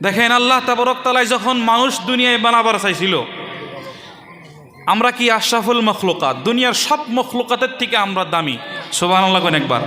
দেখেন আল্লাহ তাবারক তাআলা যখন মানুষ দুনিয়ায় বানাবার চাইছিল, আমরা কি আশরাফুল মখলুকাত, দুনিয়ার সব মখলুকাতের থেকে আমরা দামি। সুবহানাল্লাহ কোন একবার।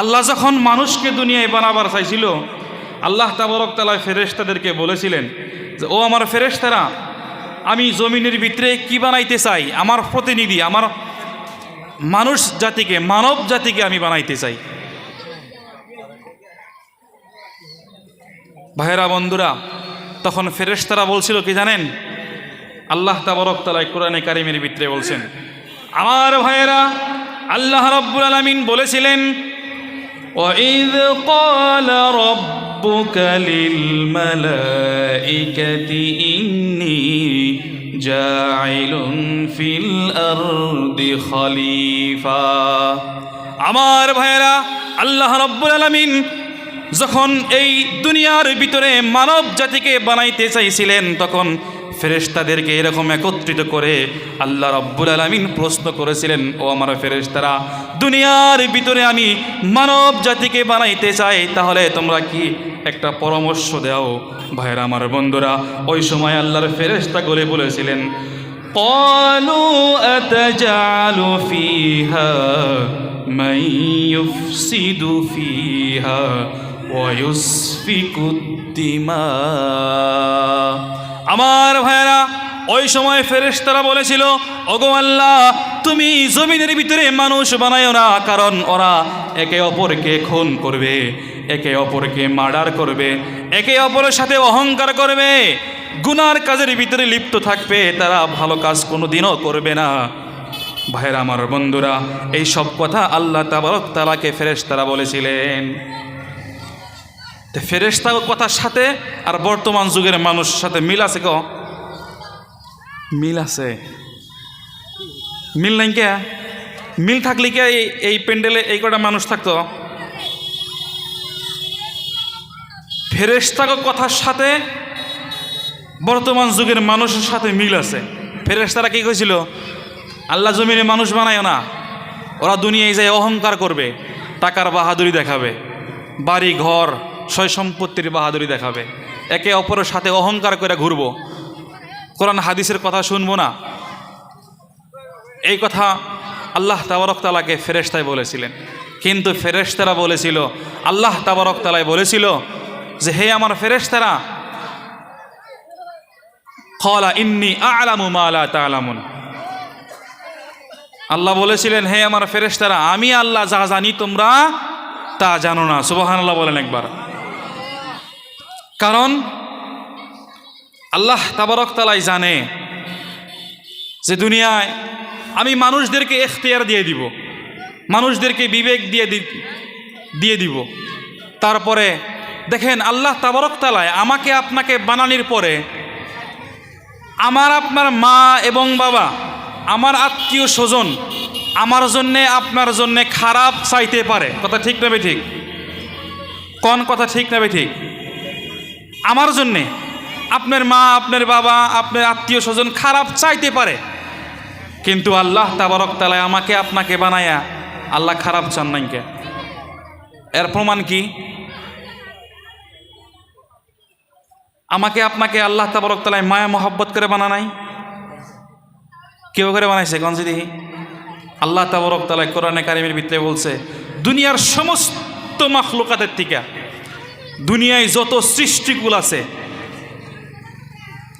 আল্লাহ যখন মানুষকে দুনিয়ায় বানাবার চাইছিল, আল্লাহ তাবারক তাআলা ফেরেশতাদেরকে বলেছিলেন যে ও আমার ফেরেশতারা, আমি জমিনের ভিতরে কি বানাইতে চাই, আমার প্রতিনিধি, আমার মানুষ জাতিকে, মানব জাতিকে আমি বানাইতে চাই। ভাইরা বন্ধুরা, তখন ফেরেশতারা বলছিল কি জানেন? আল্লাহ তাবারক তাআলা কোরআনে কারিমের ভিতরে বলছেন, আমার ভাইয়েরা, আল্লাহ রাব্বুল আলামিন বলেছিলেন, وَإِذْ قَالَ رَبُّكَ لِلْمَلَائِكَةِ إِنِّي جَاعِلٌ فِي الْأَرْضِ خَلِيفَةً। আমার ভাইয়েরা, আল্লাহ রাব্বুল আলামিন যখন এই দুনিয়ার ভিতরে মানব জাতিকে বানাইতে চাইছিলেন, তখন ফেরেশতাদেরকে এরকম একত্রিত করে আল্লাহ রাব্বুল আলামিন প্রশ্ন করেছিলেন, ও আমার ফেরেশতারা, দুনিয়ার ভিতরে আমি মানব জাতিকে বানাইতে চাই, তাহলে তোমরা কি একটা পরামর্শ দাও। ভাইরা আমার বন্ধুরা, ওই সময় আল্লাহর ফেরেশতাগুলো বলেছিলেন, ক্বালু আতাজালু ফিহা মান ইউফসিদু ফিহা ওয়া ইউসফিকুদ দিমা। আমার ভাইরা, ওই সময় ফেরেশতারা বলেছিল, ওগো আল্লাহ, তুমি জমিনের ভিতরে মানুষ বানায়ো না, কারণ ওরা একে অপরকে খুন করবে, একে অপরকে মার্ডার করবে, একে অপরের সাথে অহংকার করবে, গুনার কাজের ভিতরে লিপ্ত থাকবে, তারা ভালো কাজ কোনোদিনও করবে না। ভাইরা আমার বন্ধুরা, এই সব কথা আল্লাহ তাবারক তাআলাকে ফেরেশতারা বলেছিলেন। ফেরেশতা কথার সাথে আর বর্তমান যুগের মানুষের সাথে মিল আছে? মিল আছে? মিল নাই কে? মিল থাকলে কে এই প্যান্ডেলে এই কটা মানুষ থাকতো? ফেরেশতা কথার সাথে বর্তমান যুগের মানুষের সাথে মিল আছে। ফেরেশতারা কি কইছিল? আল্লাহ জমিনে মানুষ বানায় না, ওরা দুনিয়ায় যায় অহংকার করবে, টাকার বাহাদুরি দেখাবে, বাড়ি ঘর সয় সম্পত্তির বাহাদুরি দেখাবে, একে অপরের সাথে অহংকার করে ঘুরবো, কোরআন হাদিসের কথা শুনবো না। এই কথা আল্লাহ তাবারক তাআলাকে ফেরেশতায় বলেছিলেন। কিন্তু ফেরেশতারা বলেছিল, আল্লাহ তাবারক তাআলা বলেছিল যে হে আমার ফেরেশতারা, ক্বালা ইন্নী আ'লামু মা লা তা'লামুন। আল্লাহ বলেছিলেন, হে আমার ফেরেশতারা, আমি আল্লাহ যা জানি তোমরা তা জানো না। সুবহানাল্লাহ বলেন একবার। কারণ আল্লাহ তাবারক তাআলা জানে যে দুনিয়ায় আমি মানুষদেরকে ইখতিয়ার দিয়ে দিব, মানুষদেরকে বিবেক দিয়ে দিব। তারপরে দেখেন আল্লাহ তাবারক তাআলা আমাকে আপনাকে বানানোর পরে আমার আপনার মা এবং বাবা, আমার আত্মীয় স্বজন আমার জন্যে আপনার জন্যে খারাপ চাইতে পারে। কথা ঠিক না ঠিক? কোন কথা ঠিক না ঠিক? আমার জন্যে আপনার মা, আপনার বাবা, আপনার আত্মীয় স্বজন খারাপ চাইতে পারে, কিন্তু আল্লাহ তাবারক তাআলা আমাকে আপনাকে বানায়া আল্লাহ খারাপ চান নাই কে? এর প্রমাণ কি? আমাকে আপনাকে আল্লাহ তাবারক তাআলা মায়া মহব্বত করে বানা নাই? কেউ করে বানাইছে? কোন দেখি? আল্লাহ তাবারক তাআলা কোরআনে কারিমের ভিতরে বলছে, দুনিয়ার সমস্ত মাখলুকাতের থেকে, দুনিয়ায় যত সৃষ্টিকুল আছে,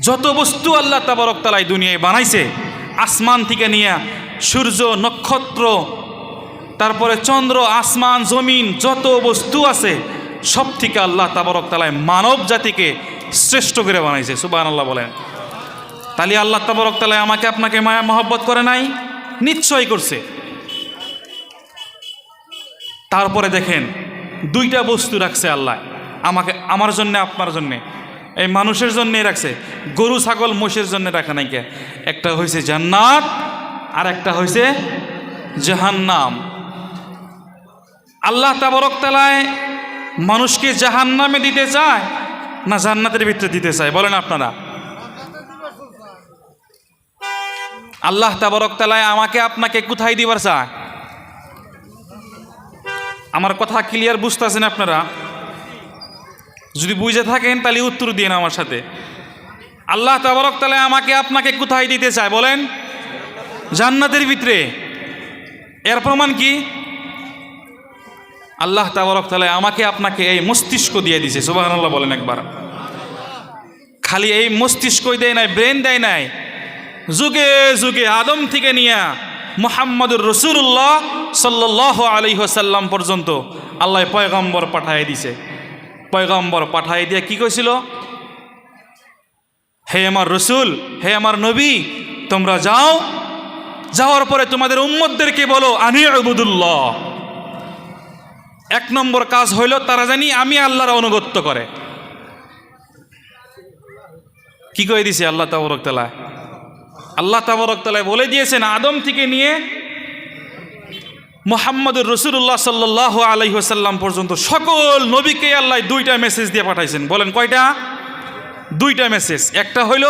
যত বস্তু আল্লাহ তাবারক তাআলা দুনিয়ায় বানাইছে, আসমান থেকে নিয়ে সূর্য, নক্ষত্র, তারপরে চন্দ্র, আসমান, জমিন, যত বস্তু আছে, সব থেকে আল্লাহ তাবারক তাআলা মানব জাতিকে শ্রেষ্ঠ করে বানাইছে। সুবহানাল্লাহ বলেন। তাহলে আল্লাহ তাবারক তাআলা আমাকে আপনাকে মায়া মহব্বত করে নাই? নিশ্চয়ই করছে। তারপরে দেখেন দুইটা বস্তু রাখছে আল্লাহ আমাকে, আমার জন্য, আপনার জন্যে, এই মানুষের জন্যই রাখছে। গরু ছাগল মোষের জন্য রাখা নাই কে? একটা হয়েছে জান্নাত আর একটা হয়েছে জাহান্নাম। আল্লাহ তাবারক তাআলা মানুষকে জাহান্নামে দিতে চায় না জান্নাতের ভিতরে দিতে চায়? বলেন আপনারা। আল্লাহ তাবারক তাআলা আমাকে আপনাকে কোথায় দিবার চায়? আমার কথা ক্লিয়ার বুঝতেছেন আপনারা? যদি বুঝে থাকেন তাহলে উত্তর দিন আমার সাথে। আল্লাহ তাবারক তাআলা আমাকে আপনাকে কোথায় দিতে চায় বলেন? জান্নাতের ভিতরে। এর প্রমাণ কি? আল্লাহ তাবারক তাআলা আমাকে আপনাকে এই মস্তিষ্ক দিয়ে দিয়েছে। সুবহানাল্লাহ বলেন একবার। খালি এই মস্তিষ্কই দেয় নাই, ব্রেন দেয় নাই, যুগে যুগে আদম থেকে নিয়ে মুহাম্মদুর রাসূলুল্লাহ সাল্লাল্লাহু আলাইহি ওয়াসাল্লাম পর্যন্ত আল্লাহ পয়গম্বর পাঠিয়ে দিছে। পয়গম্বর পাঠিয়ে দিয়ে কি কইছিল? হে আমার রসুল, হে আমার নবী, তোমরা যাও, যাওয়ার পরে তোমাদের উম্মতদেরকে বলো আনি উবুদুল্লাহ। এক নম্বর কাজ হইল তারা জানি আমি আল্লাহর অনুগত্য করে। কি কয়ে দিছে আল্লাহ তাবারক তাআলা? আল্লাহ তাবারক তাআলা বলে দিয়েছেন আদম থেকে নিয়ে মুহাম্মদুর রাসূলুল্লাহ সাল্লাল্লাহু আলাইহি ওয়াসাল্লাম পর্যন্ত সকল নবীকে আল্লাহ দুইটা মেসেজ দিয়ে পাঠাইছেন। বলেন কয়টা? দুইটা মেসেজ। একটা হইল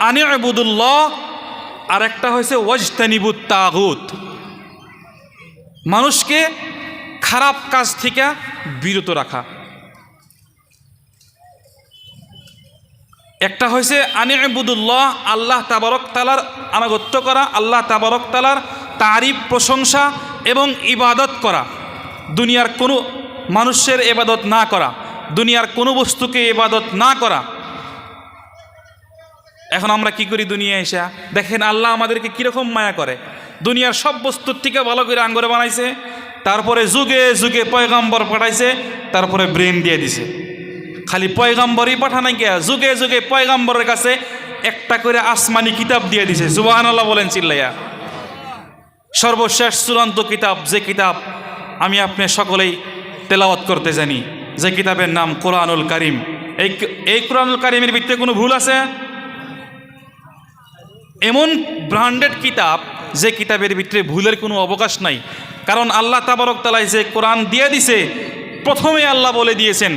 আনি উবুদুল্লাহ, আর একটা হয়েছে ওয়াজতানিবুত তাগুত, মানুষকে খারাপ কাজ থেকে বিরত রাখা। একটা হয়েছে আনি উবুদুল্লাহ, আল্লাহ তাবারক তাআলার আনুগত্য করা, আল্লাহ তাবারক তাআলার তারিফ প্রশংসা এবং ইবাদত করা, দুনিয়ার কোনো মানুষের ইবাদত না করা, দুনিয়ার কোনো বস্তুকে ইবাদত না করা। এখন আমরা কি করি? দুনিয়ায় এসে দেখেন আল্লাহ আমাদেরকে কীরকম মায়া করে। দুনিয়ার সব বস্তুর থেকে ভালো করে আঙ্গরে বানাইছে, তারপরে যুগে যুগে পয়গম্বর পাঠাইছে, তারপরে ব্রেন দিয়ে দিছে। খালি পয়গম্বরই পাঠানাই কে, যুগে যুগে পয়গম্বরের কাছে একটা করে আসমানি কিতাব দিয়ে দিছে। সুবহানাল্লাহ বলেন চিল্লাইয়া। সর্বশেষ চূড়ান্ত কিতাব, যে কিতাব আমি আপনি সকলেই তেলাওয়াত করতে জানি, যে কিতাবের নাম কোরআনুল কারীম। এই কোরআনুল কারীমের ভিতরে কোনো ভুল আছে? এমন ব্র্যান্ডেড কিতাব যে কিতাবের ভিতরে ভুলের কোনো অবকাশ নাই। কারণ আল্লাহ তাবারক তাআলা যে কোরআন দিয়ে দিছে, প্রথমে আল্লাহ বলে দিয়েছেন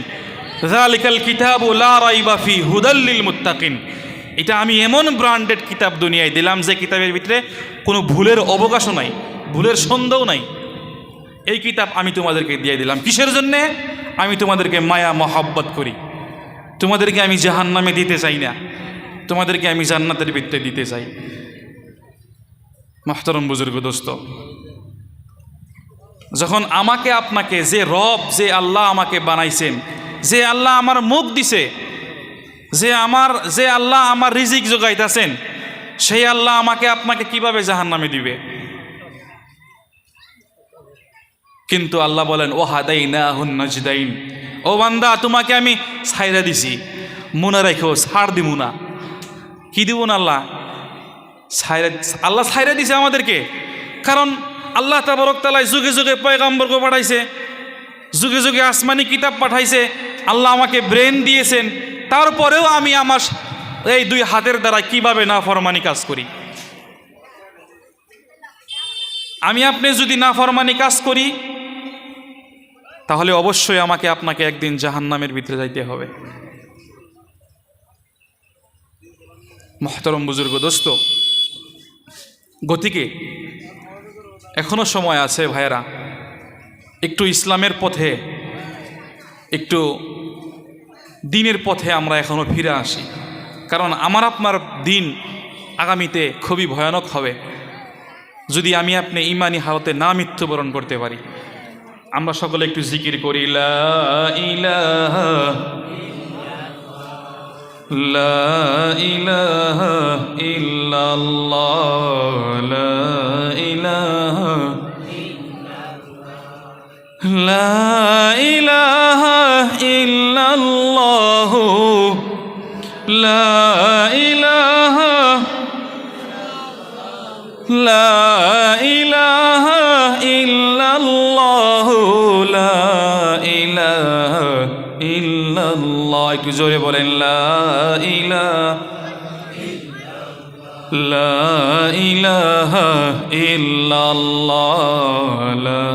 যালিকাল কিতাবু লা রাইবা ফি হুদাল লিল মুত্তাকিন। এটা আমি এমন ব্র্যান্ডেড কিতাব দুনিয়ায় দিলাম যে কিতাবের ভিতরে কোনো ভুলের অবকাশও নাই, ভুলের সন্দেহ নাই। এই কিতাব আমি তোমাদেরকে দিয়ে দিলাম কিসের জন্যে? আমি তোমাদেরকে মায়া মহব্বত করি, তোমাদেরকে আমি জাহান্নামে দিতে চাই না, তোমাদেরকে আমি জান্নাতের ভিতরে দিতে চাই। মুহতারাম বুজুর্গ দোস্ত, যখন আমাকে আপনাকে যে রব, যে আল্লাহ আমাকে বানাইছেন, যে আল্লাহ আমার মুখ দিছে, যে আল্লাহ আমার রিজিক যোগাইতেছেন, সেই আল্লাহ আমাকে আপনাকে কিভাবে জাহান্নামে দিবে? কিন্তু আল্লাহ বলেন ও হাদাইনাহুন নাজদাইন, ও বান্দা তোমাকে আমি ছাইরা দিছি, মনে রাখো ছাড় দিব না। কি দিব না? আল্লাহ ছাইরা দিছে আমাদেরকে। কারণ আল্লাহ তাবারক তাআলা যুগে যুগে পয়গম্বরকে পাঠাইছে, যুগে যুগে আসমানি কিতাব পাঠাইছে, আল্লাহ আমাকে ব্রেন দিয়েছেন, তারপরেও আমি আমার এই দুই হাতের দ্বারা কিভাবে নাফরমানি কাজ করি। আমি আপনি যদি নাফরমানি কাজ করি, তাহলে অবশ্যই আমাকে আপনাকে একদিন জাহান্নামের ভিতরে যাইতে হবে। মুহতারাম বুজুর্গ দোস্ত, গতিকে এখনো সময় আছে ভাইয়েরা, একটু ইসলামের পথে, একটু দিনের পথে আমরা এখনো ফিরে আসি। কারণ আমার আপনার দিন আগামীতে খুবই ভয়ানক হবে যদি আমি আপনি ঈমানি হালতে না মৃত্যুবরণ করতে পারি। আমরা সকলে একটু জিকির করি, লা ইলাহা লা ইলাহা ইল্লাল্লাহ, লা ইলাহা লা ইলাহা ইল্লাল্লাহ, লা ইলাহা লা ইলাহা ইল্লাল্লাহ, লা ইলাহা ইল্লাল্লাহ। একটু জোরে বলেন, লা ইলাহা লা ইলাহা ইল্লাল্লাহ, লা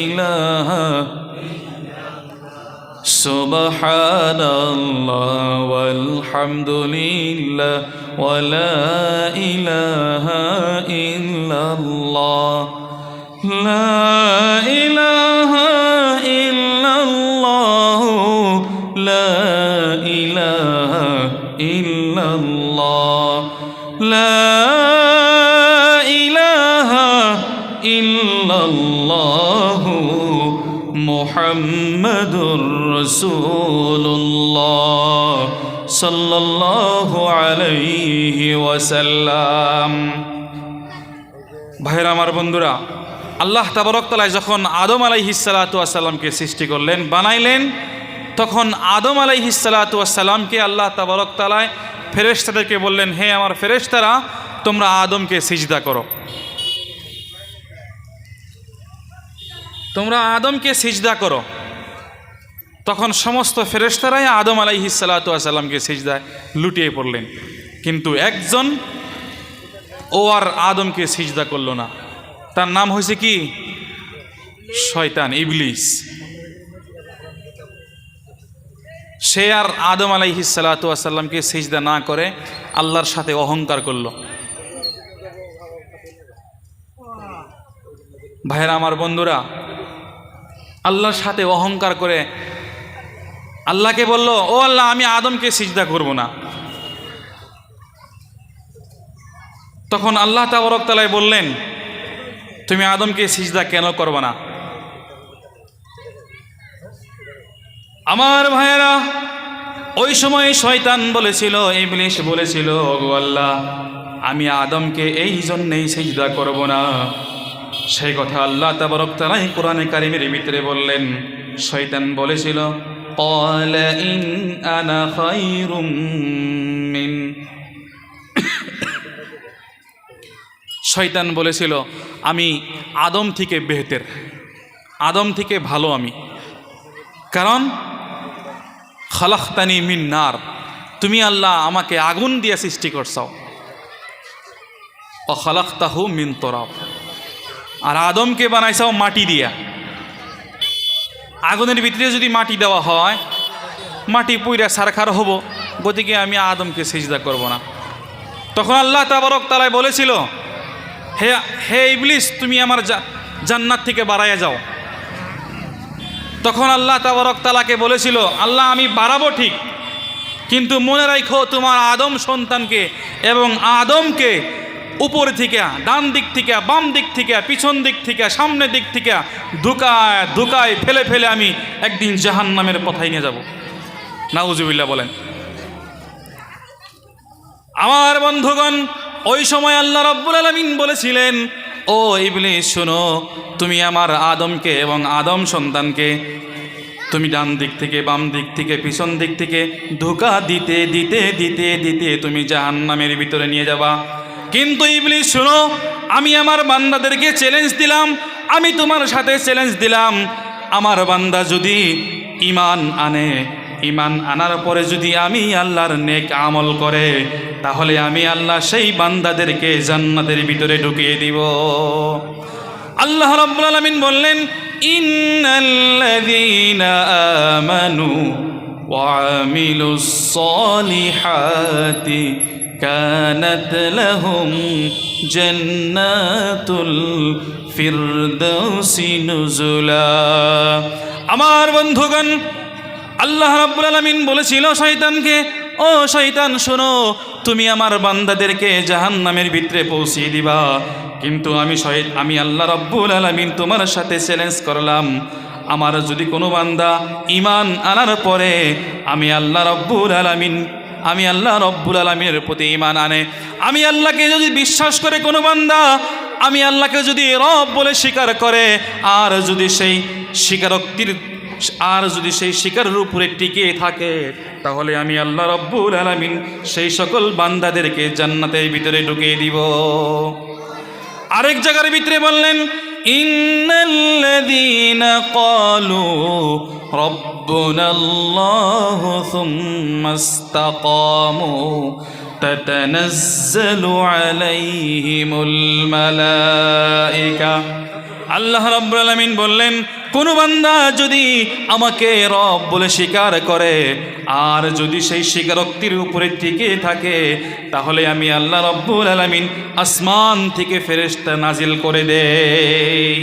ইলাহা সুবহানাল্লাহ ওয়ালহামদুলিল্লাহ ওয়া লা ইলাহা ইল্লাল্লাহ, লা ইলাহা ইল্লাল্লাহ, লা ইলাহা ইল্লাল্লাহ লা ইলাহা ইল্লাল্লাহু মুহাম্মাদুর রাসূলুল্লাহ সাল্লাল্লাহু আলাইহি ওয়াসাল্লাম। ভাইরা আমার, বন্ধুরা, আল্লাহ তাবারক তাআলা যখন আদম আলাইহিস সালাতু ওয়াস সালামকে সৃষ্টি করলেন, বানাইলেন, তখন আদম আলাইহিস সালাতু ওয়াস সালামকে আল্লাহ তাবারক তাআলা ফেরেশতাদেরকে বললেন, হে আমার ফেরেশতারা, তোমরা আদমকে সিজদা করো, তোমরা আদমকে সিজদা করো। তখন সমস্ত ফেরেশতারাই আদম আলাইহিস সালাতু ওয়াস সালামকে সিজদায় লুটিয়ে পড়লেন, কিন্তু একজন ও আর আদমকে সিজদা করলো না। তার নাম হয়েছে কি? শয়তান, ইবলিস। সে আর আদম আলাইহিস সালাতু ওয়াস সালামকে সিজদা না করে আল্লাহর সাথে অহংকার করলো। ভাইরা আমার, বন্ধুরা, আল্লাহর সাথে অহংকার করে আল্লাহকে বলল, ও আল্লাহ, আমি আদমকে সিজদা করব না। তখন আল্লাহ তাবারক তাআলা বললেন, তুমি আদমকে সিজদা কেন করবে না? আমার ভাইয়েরা, ওই সময় শয়তান বলেছিল, ইবলিস বলেছিল, ওগো আল্লাহ, আমি আদমকে এই জন্যেই সিজদা করব না। সেই কথা আল্লাহ তাবারক তাআলা কোরআনে কারীমের ভিতরে বললেন। শয়তান বলেছিল, ক্বালা ইন আনা খায়রুম মিন, শয়তান বলেছিল, আমি আদম থেকে বেহতের, আদম থেকে ভালো আমি। কারণ খালাকতানি মিন নার, তুমি আল্লাহ আমাকে আগুন দিয়ে সৃষ্টি করছাও, ও খালাকতাহু মিন তুরাব, আর আদমকে বানাইছাও মাটি দিয়া। আগুনের ভিতরে যদি মাটি দেওয়া হয়, মাটি পুইরা সারখার হব, গতিকে আমি আদমকে সিজদা করব না। তখন আল্লাহ তাবারক তাআলা বলেছিল, হে হে ইবলিস, তুমি আমার জান্নাত থেকে বাড়াইয়া যাও। তখন আল্লাহ তাবারক তাআলাকে বলেছিল, আল্লাহ, আমি বাড়াবো ঠিক, কিন্তু মনে রাখো তোমার আদম সন্তানকে এবং আদমকে উপর থেকে, ডান দিক থেকে, বাম দিক থেকে, পিছন দিক থেকে, সামনের দিক থেকে ধুকায় ধুকায় ফেলে ফেলে আমি একদিন জাহান্নামের পথায় নিয়ে যাব। নাউজুবিল্লাহ বলেন। আমার বন্ধুগণ, ওই সময় আল্লাহ রাব্বুল আলামিন বলেছিলেন, ও ইবলিস, শোনো, তুমি আমার আদমকে এবং আদম সন্তানকে তুমি ডান দিক থেকে, বাম দিক থেকে, পিছন দিক থেকে ধোঁকা দিতে দিতে দিতে দিতে তুমি জাহান্নামের ভিতরে নিয়ে যাবা। কিন্তু ইবলিস, শোনো, আমি আমার বান্দাদেরকে চ্যালেঞ্জ দিলাম, আমি তোমার সাথে চ্যালেঞ্জ দিলাম, আমার বান্দা যদি ঈমান আনে, ঈমান আনার পরে যদি আমি আল্লাহর নেক আমল করে, তাহলে আমি আল্লাহ সেই বান্দাদেরকে জান্নাতের ভিতরে ঢুকিয়ে দিব। আল্লাহ রাব্বুল আলামিন বললেন, ইন্নাল্লাযীনা আমানু ওয়া আমিলুস সালিহাতি কানাত লাহুম জান্নাতুল ফিরদাউসি নুজুলা। আমার বন্ধুগণ, আল্লাহ রাব্বুল আলামিন বলেছিল শয়তানকে, ও শয়তান, শোনো, তুমি আমার বান্দাদেরকে জাহান্নামের ভিতরে পৌঁছিয়ে দিবা, কিন্তু আমি আল্লাহ রাব্বুল আলামিন তোমার সাথে চ্যালেঞ্জ করলাম, আমার যদি কোনো বান্দা ঈমান আনার পরে আমি আল্লাহ রাব্বুল আলামিনের প্রতি ঈমান আনে, আমি আল্লাহকে যদি বিশ্বাস করে কোনো বান্দা, আমি আল্লাহকে যদি রব বলে স্বীকার করে, আর যদি সেই শিকারের উপরে টিকে থাকে, তাহলে আমি আল্লাহ রাব্বুল আলামিন সেই সকল বান্দাদেরকে জান্নাতের ভিতরে ঢুকিয়ে দিব। আরেক জায়গার ভিতরে বললেন, ইন্নাল্লাযীনা ক্বালু রাব্বুনাল্লাহু সুম্মা ইসতাকামু তাতানাজ্জালু আলাইহিমুল মালায়েকা। আল্লাহ রাব্বুল আলামিন বললেন, কোন বান্দা যদি আমাকে রব বলে স্বীকার করে আর যদি সেই স্বীকারোক্তির উপরে টিকে থাকে, তাহলে আমি আল্লাহ রাব্বুল আলামিন আসমান থেকে ফেরেশতা নাজিল করে দেই।